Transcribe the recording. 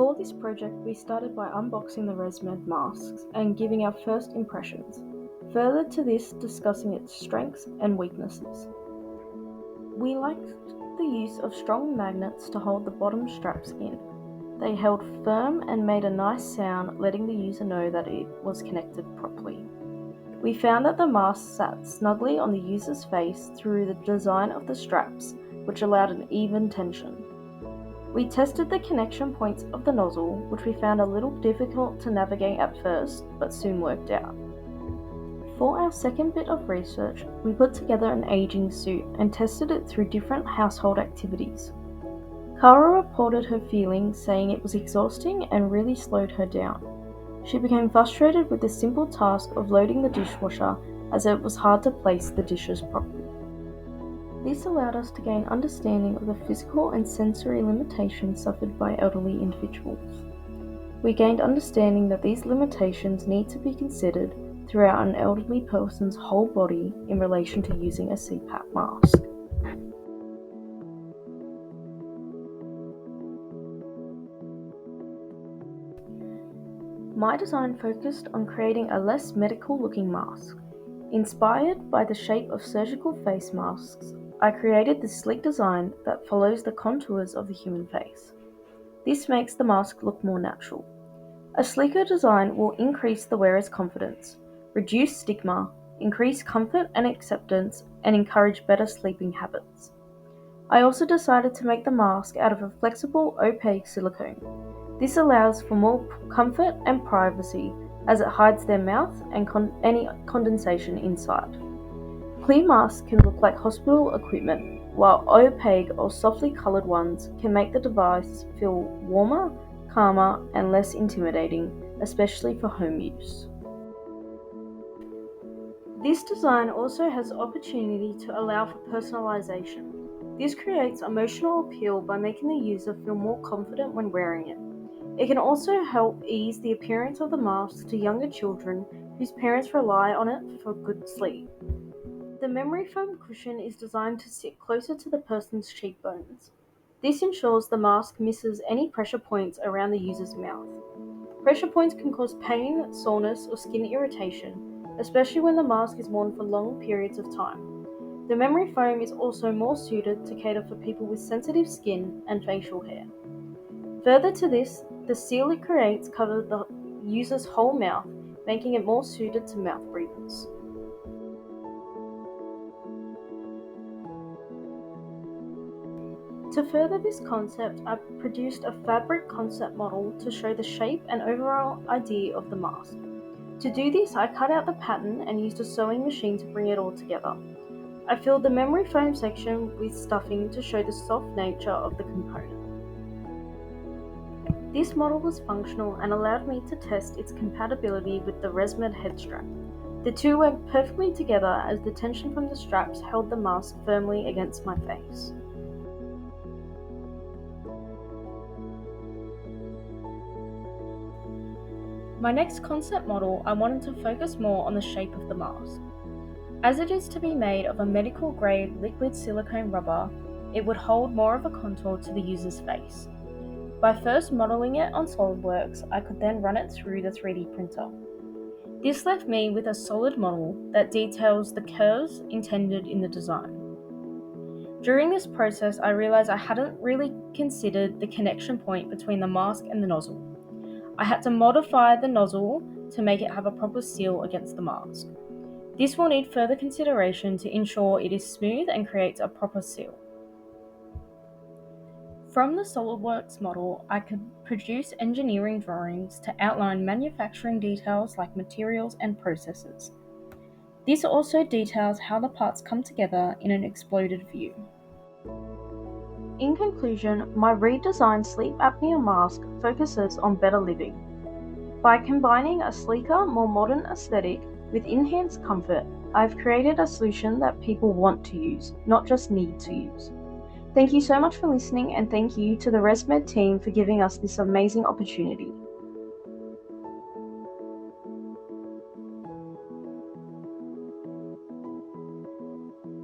For this project, we started by unboxing the ResMed masks and giving our first impressions. Further to this, discussing its strengths and weaknesses. We liked the use of strong magnets to hold the bottom straps in. They held firm and made a nice sound, letting the user know that it was connected properly. We found that the mask sat snugly on the user's face through the design of the straps, which allowed an even tension. We tested the connection points of the nozzle, which we found a little difficult to navigate at first, but soon worked out. For our second bit of research, we put together an aging suit and tested it through different household activities. Cara reported her feelings, saying it was exhausting and really slowed her down. She became frustrated with the simple task of loading the dishwasher, as it was hard to place the dishes properly. This allowed us to gain understanding of the physical and sensory limitations suffered by elderly individuals. We gained understanding that these limitations need to be considered throughout an elderly person's whole body in relation to using a CPAP mask. My design focused on creating a less medical-looking mask. Inspired by the shape of surgical face masks, I created this sleek design that follows the contours of the human face. This makes the mask look more natural. A sleeker design will increase the wearer's confidence, reduce stigma, increase comfort and acceptance, and encourage better sleeping habits. I also decided to make the mask out of a flexible, opaque silicone. This allows for more comfort and privacy as it hides their mouth and any condensation inside. Clear masks can look like hospital equipment, while opaque or softly coloured ones can make the device feel warmer, calmer, and less intimidating, especially for home use. This design also has opportunity to allow for personalization. This creates emotional appeal by making the user feel more confident when wearing it. It can also help ease the appearance of the mask to younger children whose parents rely on it for good sleep. The memory foam cushion is designed to sit closer to the person's cheekbones. This ensures the mask misses any pressure points around the user's mouth. Pressure points can cause pain, soreness, or skin irritation, especially when the mask is worn for long periods of time. The memory foam is also more suited to cater for people with sensitive skin and facial hair. Further to this, the seal it creates covers the user's whole mouth, making it more suited to mouth breathers. To further this concept, I produced a fabric concept model to show the shape and overall idea of the mask. To do this, I cut out the pattern and used a sewing machine to bring it all together. I filled the memory foam section with stuffing to show the soft nature of the component. This model was functional and allowed me to test its compatibility with the ResMed head strap. The two worked perfectly together as the tension from the straps held the mask firmly against my face. My next concept model, I wanted to focus more on the shape of the mask. As it is to be made of a medical-grade liquid silicone rubber, it would hold more of a contour to the user's face. By first modeling it on SolidWorks, I could then run it through the 3D printer. This left me with a solid model that details the curves intended in the design. During this process, I realized I hadn't really considered the connection point between the mask and the nozzle. I had to modify the nozzle to make it have a proper seal against the mask. This will need further consideration to ensure it is smooth and creates a proper seal. From the SolidWorks model, I could produce engineering drawings to outline manufacturing details like materials and processes. This also details how the parts come together in an exploded view. In conclusion, my redesigned sleep apnea mask focuses on better living. By combining a sleeker, more modern aesthetic with enhanced comfort, I've created a solution that people want to use, not just need to use. Thank you so much for listening, and thank you to the ResMed team for giving us this amazing opportunity.